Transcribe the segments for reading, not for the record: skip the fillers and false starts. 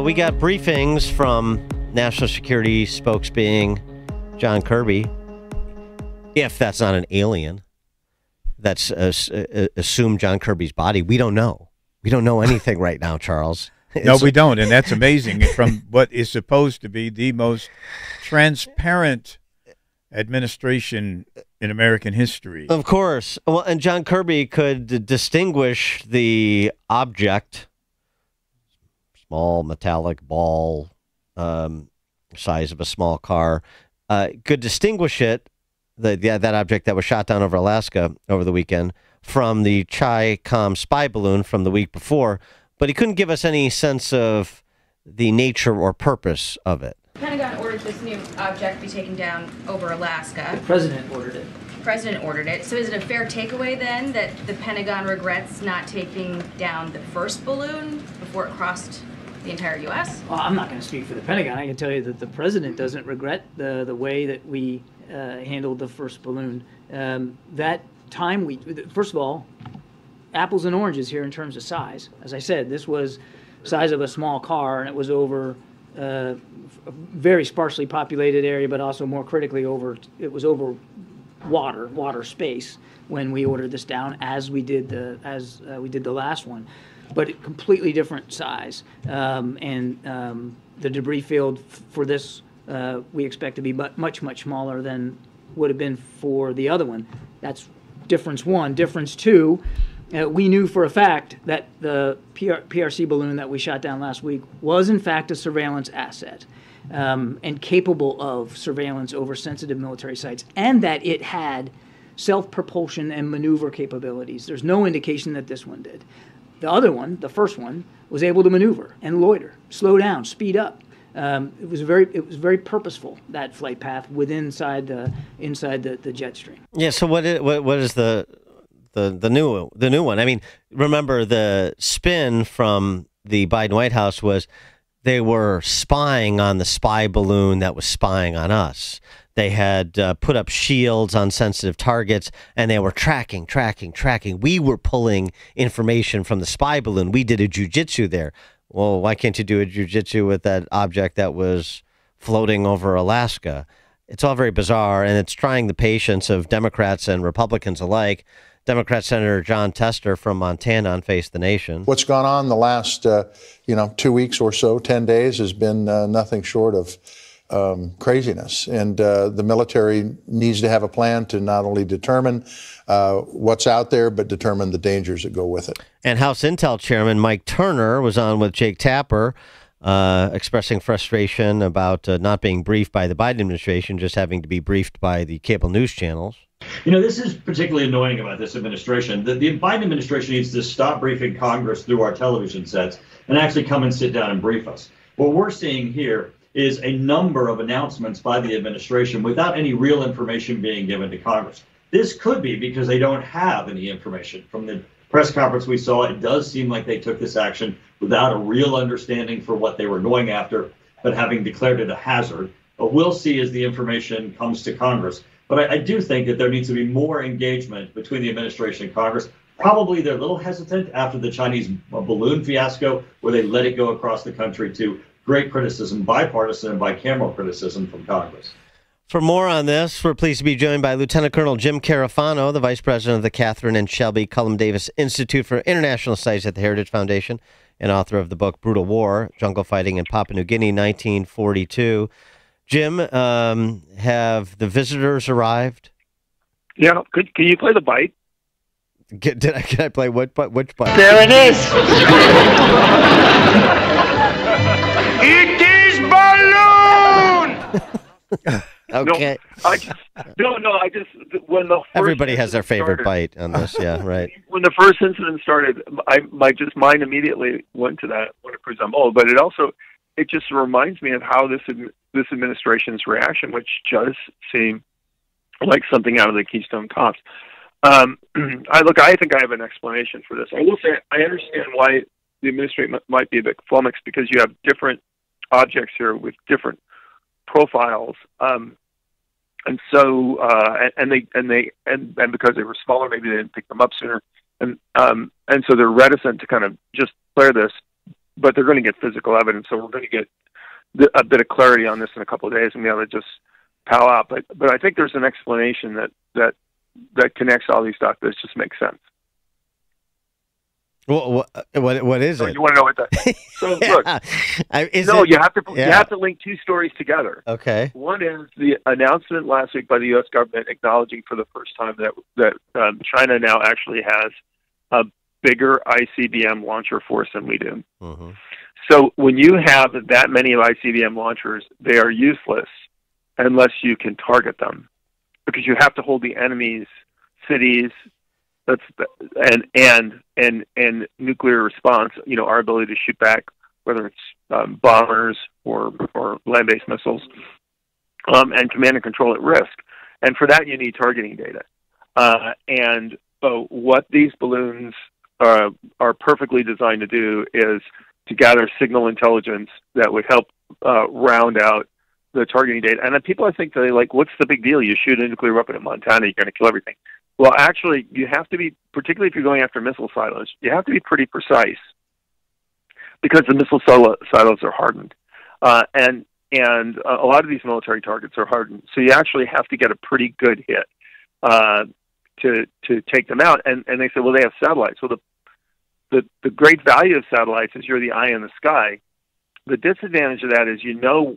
we got briefings from National Security spokesbeing John Kirby. If that's not an alien, that's assumed John Kirby's body. We don't know. We don't know anything right now, Charles. No, we don't, and that's amazing. From what is supposed to be the most transparent administration in American history. Of course. Well, and John Kirby could distinguish the object, small metallic ball, size of a small car, could distinguish it, that object that was shot down over Alaska over the weekend, from the Chi-Com spy balloon from the week before, but he couldn't give us any sense of the nature or purpose of it. The Pentagon ordered this new object be taken down over Alaska. The President ordered it. The President ordered it. So is it a fair takeaway then that the Pentagon regrets not taking down the first balloon before it crossed the entire U.S.? Well, I'm not going to speak for the Pentagon. I can tell you that the President doesn't regret the way that we handled the first balloon. That time, first of all, apples and oranges here in terms of size. As I said, this was size of a small car, and it was over a very sparsely populated area, but also more critically it was over water space when we ordered this down, as we did the last one, but completely different size. And the debris field for this we expect to be much smaller than would have been for the other one. That's difference one. Difference two. We knew for a fact that the PRC balloon that we shot down last week was in fact a surveillance asset and capable of surveillance over sensitive military sites, and that it had self-propulsion and maneuver capabilities. There's no indication that this one did. The other one, the first one, was able to maneuver and loiter, slow down, speed up. It was very purposeful, that flight path inside the jet stream. Yeah. So what is the new one? I mean, remember the spin from the Biden White House was they were spying on the spy balloon that was spying on us. They had put up shields on sensitive targets, and they were tracking. We were pulling information from the spy balloon. We did a jujitsu there. Well, why can't you do a jujitsu with that object that was floating over Alaska? It's all very bizarre, and it's trying the patience of Democrats and Republicans alike. Democrat Senator John Tester from Montana on Face the Nation. What's gone on the last, 2 weeks or so, 10 days, has been nothing short of craziness. And the military needs to have a plan to not only determine what's out there, but determine the dangers that go with it. And House Intel Chairman Mike Turner was on with Jake Tapper, expressing frustration about not being briefed by the Biden administration, just having to be briefed by the cable news channels. This is particularly annoying about this administration. The Biden administration needs to stop briefing Congress through our television sets and actually come and sit down and brief us. What we're seeing here is a number of announcements by the administration without any real information being given to Congress. This could be because they don't have any information. From the press conference we saw, it does seem like they took this action without a real understanding for what they were going after, but having declared it a hazard. But we'll see as the information comes to Congress. But I do think that there needs to be more engagement between the administration and Congress. Probably they're a little hesitant after the Chinese balloon fiasco, where they let it go across the country to great criticism, bipartisan and bicameral criticism from Congress. For more on this, we're pleased to be joined by Lieutenant Colonel Jim Carafano, the Vice President of the Catherine and Shelby Cullum Davis Institute for International Studies at the Heritage Foundation and author of the book Brutal War, Jungle Fighting in Papua New Guinea, 1942. Jim, have the visitors arrived? Yeah. Can you play the bite? Can I play which bite? There it is. It is balloon. Okay. When the everybody has their favorite bite on this. Yeah, right. When the first incident started, my mind immediately went to that. Because I'm old, but it just reminds me of how this administration's reaction, which does seem like something out of the Keystone Cops. I think I have an explanation for this. I will say I understand why the administration might be a bit flummoxed, because you have different objects here with different profiles, and so because they were smaller, maybe they didn't pick them up sooner, and so they're reticent to kind of just declare this but they're going to get physical evidence. So we're going to get a bit of clarity on this in a couple of days, and be able to just pow out. But I think there's an explanation that connects all these dots that just makes sense. Well, what is So it? you want to know what that? So look, you have to link two stories together. Okay. One is the announcement last week by the U.S. government acknowledging for the first time that China now actually has a bigger ICBM launcher force than we do. Mm-hmm. So when you have that many of ICBM launchers, they are useless unless you can target them, because you have to hold the enemy's cities. And nuclear response. You know, our ability to shoot back, whether it's bombers or land-based missiles, and command and control at risk. And for that, you need targeting data. What these balloons are perfectly designed to do is to gather signal intelligence that would help round out the targeting data. And then people, I think, they like, what's the big deal? You shoot a nuclear weapon at Montana, you're going to kill everything. Well, actually, you have to be, particularly if you're going after missile silos, you have to be pretty precise, because the missile silos are hardened. And a lot of these military targets are hardened. So you actually have to get a pretty good hit to take them out. And they say, well, they have satellites. Well, the great value of satellites is you're the eye in the sky. The disadvantage of that is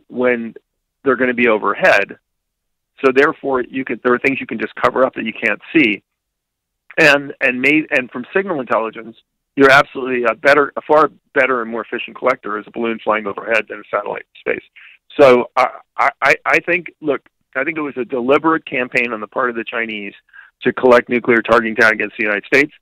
when they're going to be overhead. So therefore, there are things you can just cover up that you can't see, and from signal intelligence, you're absolutely a far better and more efficient collector as a balloon flying overhead than a satellite in space. So I think it was a deliberate campaign on the part of the Chinese to collect nuclear targeting data against the United States.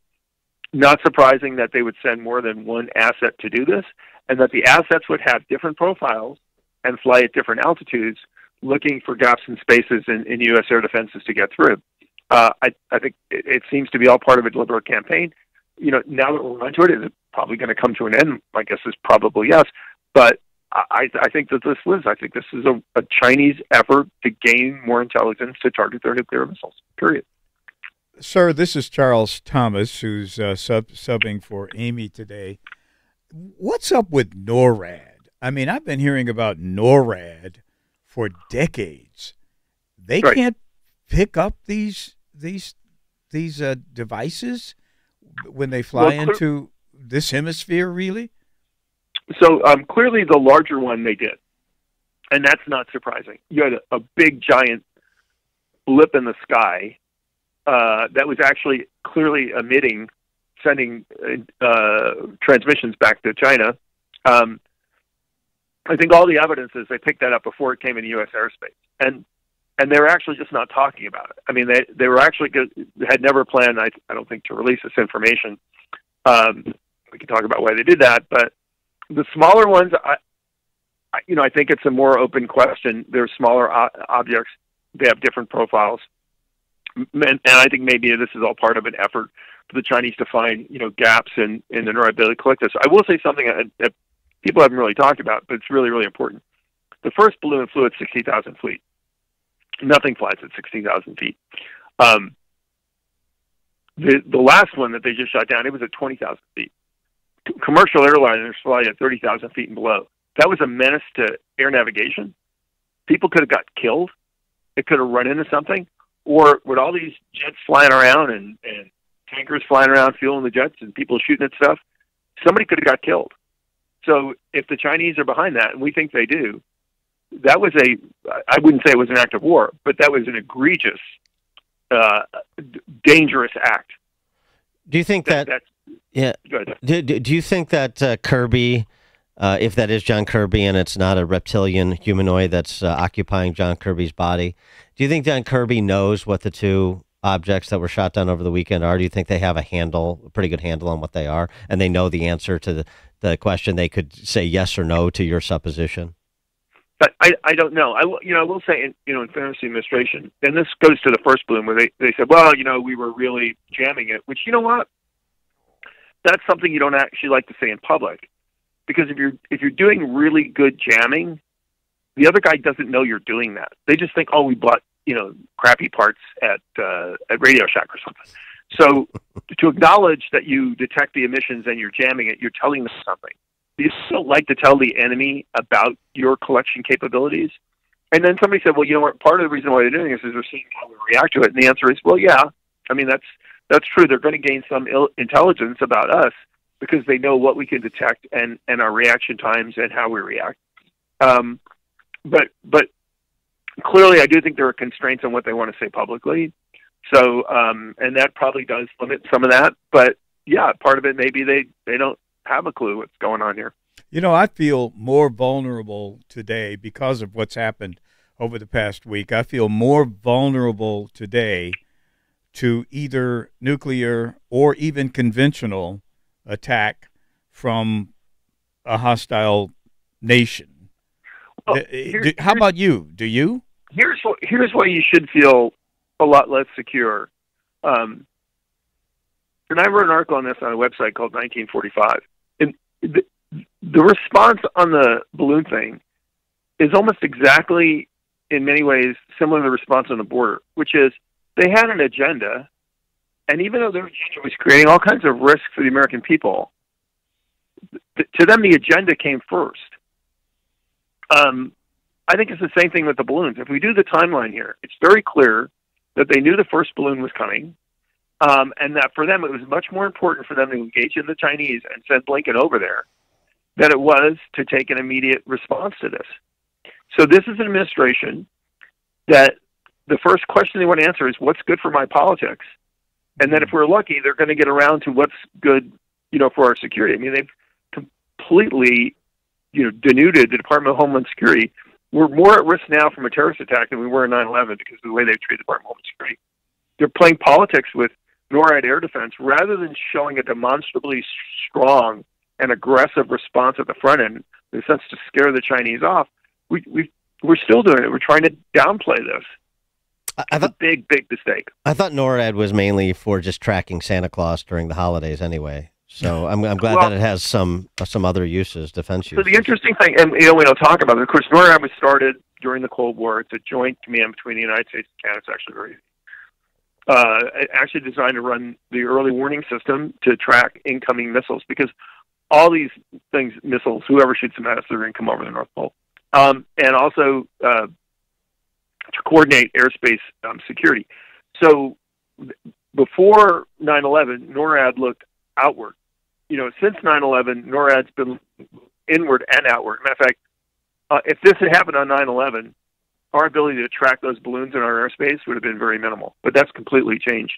Not surprising that they would send more than one asset to do this, and that the assets would have different profiles and fly at different altitudes, looking for gaps in spaces in U.S. air defenses to get through. I think it seems to be all part of a deliberate campaign. You know, now that we're onto it, is it probably going to come to an end? My guess is probably yes. But I think that I think this is a Chinese effort to gain more intelligence to target their nuclear missiles, period. Sir, this is Charles Thomas, who's subbing for Amy today. What's up with NORAD? I mean, I've been hearing about NORAD for decades. They right. can't pick up these devices when they fly into this hemisphere, really? So clearly the larger one they did, and that's not surprising. You had a big, giant blip in the sky that was actually clearly sending transmissions back to China. I think all the evidence is they picked that up before it came into U.S. airspace, and they were actually just not talking about it. I mean, they were actually had never planned, I don't think, to release this information. We can talk about why they did that, but the smaller ones, I think it's a more open question. They're smaller objects; they have different profiles, and I think maybe this is all part of an effort for the Chinese to find gaps in their ability to collect this. I will say something that people haven't really talked about, but it's really, really important. The first balloon flew at 60,000 feet. Nothing flies at 60,000 feet. The last one that they just shot down, it was at 20,000 feet. Commercial airliners fly at 30,000 feet and below. That was a menace to air navigation. People could have got killed. It could have run into something. Or with all these jets flying around and tankers flying around fueling the jets and people shooting at stuff, somebody could have got killed. So if the Chinese are behind that, and we think they do, that was I wouldn't say it was an act of war, but that was an egregious, dangerous act. Do you think that yeah. Do you think that Kirby, if that is John Kirby and it's not a reptilian humanoid that's occupying John Kirby's body, do you think John Kirby knows what the two objects that were shot down over the weekend are? Do you think they have a pretty good handle on what they are, and they know the answer to the question? They could say yes or no to your supposition. But I don't know. I will say, in fairness to the administration, and this goes to the first balloon where they said, well, we were really jamming it, which, you know what? That's something you don't actually like to say in public, because if you're doing really good jamming, the other guy doesn't know you're doing that. They just think, oh, we bought crappy parts at Radio Shack or something. So to acknowledge that you detect the emissions and you're jamming it, you're telling them something. you still like to tell the enemy about your collection capabilities. And then somebody said, well, you know what, part of the reason why they're doing this is they're seeing how we react to it. And the answer is, well, yeah, I mean, that's true. They're going to gain some intelligence about us because they know what we can detect and our reaction times and how we react. But clearly, I do think there are constraints on what they want to say publicly. So, and that probably does limit some of that. But yeah, part of it maybe they don't have a clue what's going on here. You know, I feel more vulnerable today because of what's happened over the past week. I feel more vulnerable today to either nuclear or even conventional attack from a hostile nation. Well, How about you? Do you? Here's why you should feel a lot less secure. And I wrote an article on this on a website called 1945. And the response on the balloon thing is almost exactly, in many ways, similar to the response on the border, which is they had an agenda, and even though their agenda was creating all kinds of risk for the American people, to them the agenda came first. I think it's the same thing with the balloons. If we do the timeline here, it's very clear that they knew the first balloon was coming, and that for them it was much more important for them to engage in the Chinese and send Blinken over there than it was to take an immediate response to this. So this is an administration that the first question they want to answer is what's good for my politics, and then if we're lucky, they're going to get around to what's good, for our security. I mean, they've completely, denuded the Department of Homeland Security. We're more at risk now from a terrorist attack than we were in 9/11 because of the way they've treated the Department of Homeland Security. They're playing politics with NORAD air defense rather than showing a demonstrably strong and aggressive response at the front end, in a sense to scare the Chinese off. We're still doing it. We're trying to downplay this. It's a big mistake. I thought NORAD was mainly for just tracking Santa Claus during the holidays anyway. So I'm glad that it has some other uses, defense uses. So the interesting thing, and we don't talk about it, of course, NORAD was started during the Cold War. It's a joint command between the United States and Canada. It's actually very easy. Actually designed to run the early warning system to track incoming missiles, because all these things, missiles, whoever shoots them at us, they're going to come over the North Pole. And also to coordinate airspace security. So before 9/11, NORAD looked outward. Since 9/11, NORAD's been inward and outward. Matter of fact, if this had happened on 9/11, our ability to track those balloons in our airspace would have been very minimal. But that's completely changed.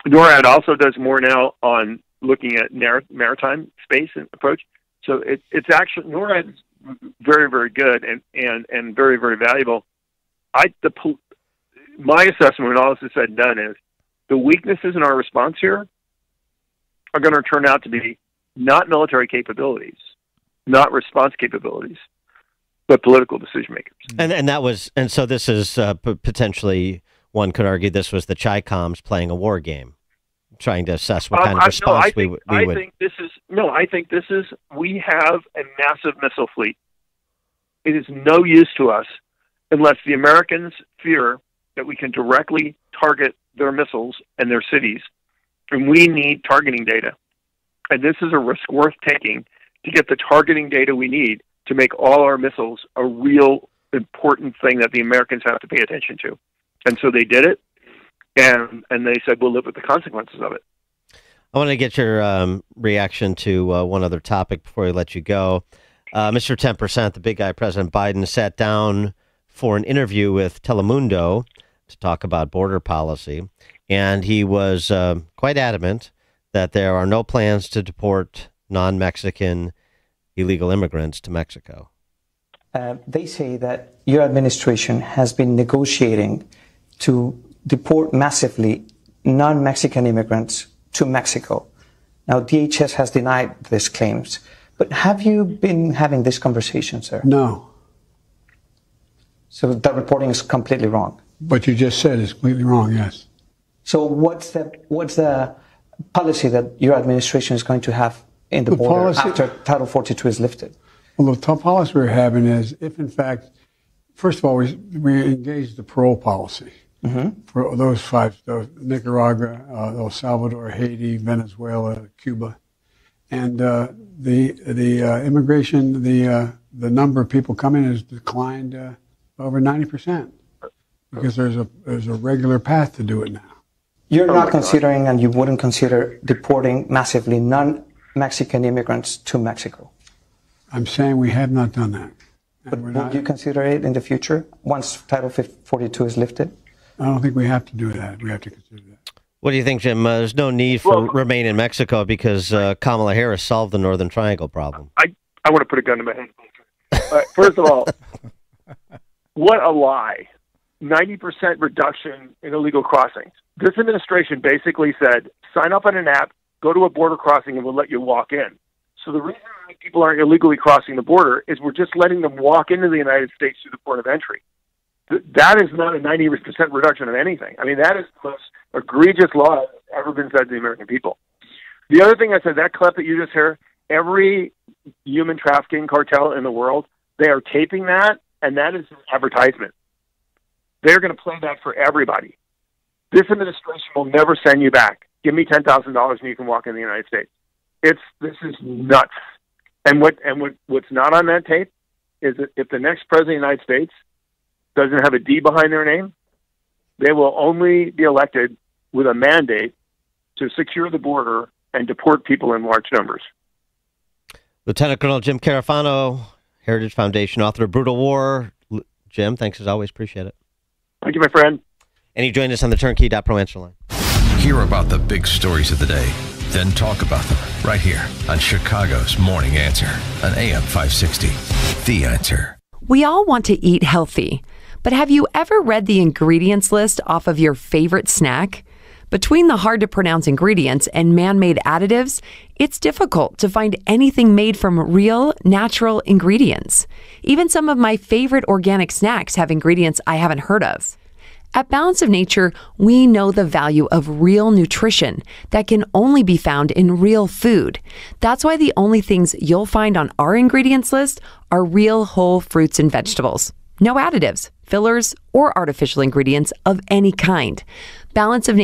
NORAD also does more now on looking at maritime space and approach. So it's actually, NORAD's very, very good and very, very valuable. My assessment when all this is said and done is the weaknesses in our response here are going to turn out to be not military capabilities, not response capabilities, but political decision makers. And so this is potentially, one could argue, this was the Chi-Coms playing a war game, trying to assess what kind of response we would. I think this is, we have a massive missile fleet. It is no use to us unless the Americans fear that we can directly target their missiles and their cities. And we need targeting data. And this is a risk worth taking to get the targeting data we need to make all our missiles a real important thing that the Americans have to pay attention to. And so they did it, and they said, we'll live with the consequences of it. I want to get your reaction to one other topic before we let you go. Mr. 10%, the big guy, President Biden, sat down for an interview with Telemundo to talk about border policy, and he was quite adamant that there are no plans to deport non-Mexican illegal immigrants to Mexico. They say that your administration has been negotiating to deport massively non-Mexican immigrants to Mexico. Now, DHS has denied these claims, but have you been having this conversation, sir? No. So that reporting is completely wrong. What you just said is completely wrong, yes. So what's the policy that your administration is going to have in the border after Title 42 is lifted? Well, the policy we're having is, if in fact, first of all, we engage the parole policy for those five, Nicaragua, El Salvador, Haiti, Venezuela, Cuba. and the immigration, the number of people coming has declined over 90% because there's a regular path to do it now. You're not considering, and you wouldn't consider deporting massively non-Mexican immigrants to Mexico. I'm saying we have not done that. But would you consider it in the future once Title 42 is lifted? I don't think we have to do that. We have to consider that. What do you think, Jim? There's no need for remain in Mexico because Kamala Harris solved the Northern Triangle problem. I want to put a gun to my head. First of all, what a lie. 90% reduction in illegal crossings. This administration basically said, sign up on an app, go to a border crossing, and we'll let you walk in. So the reason people aren't illegally crossing the border is we're just letting them walk into the United States through the port of entry. That is not a 90% reduction of anything. I mean, that is the most egregious law that's ever been said to the American people. The other thing I said, that clip that you just heard, every human trafficking cartel in the world, they are taping that, and that is an advertisement. They're going to play that for everybody. This administration will never send you back. Give me $10,000 and you can walk in the United States. This is nuts. And what's not on that tape is that if the next president of the United States doesn't have a D behind their name, they will only be elected with a mandate to secure the border and deport people in large numbers. Lieutenant Colonel Jim Carafano, Heritage Foundation, author of Brutal War. Jim, thanks as always. Appreciate it. Thank you, my friend. And you joined us on the Turnkey.Pro answer line. Hear about the big stories of the day, then talk about them right here on Chicago's Morning Answer on AM 560. The Answer. We all want to eat healthy, but have you ever read the ingredients list off of your favorite snack? Between the hard-to-pronounce ingredients and man-made additives, it's difficult to find anything made from real, natural ingredients. Even some of my favorite organic snacks have ingredients I haven't heard of. At Balance of Nature, we know the value of real nutrition that can only be found in real food. That's why the only things you'll find on our ingredients list are real whole fruits and vegetables. No additives, fillers, or artificial ingredients of any kind. Balance of Nature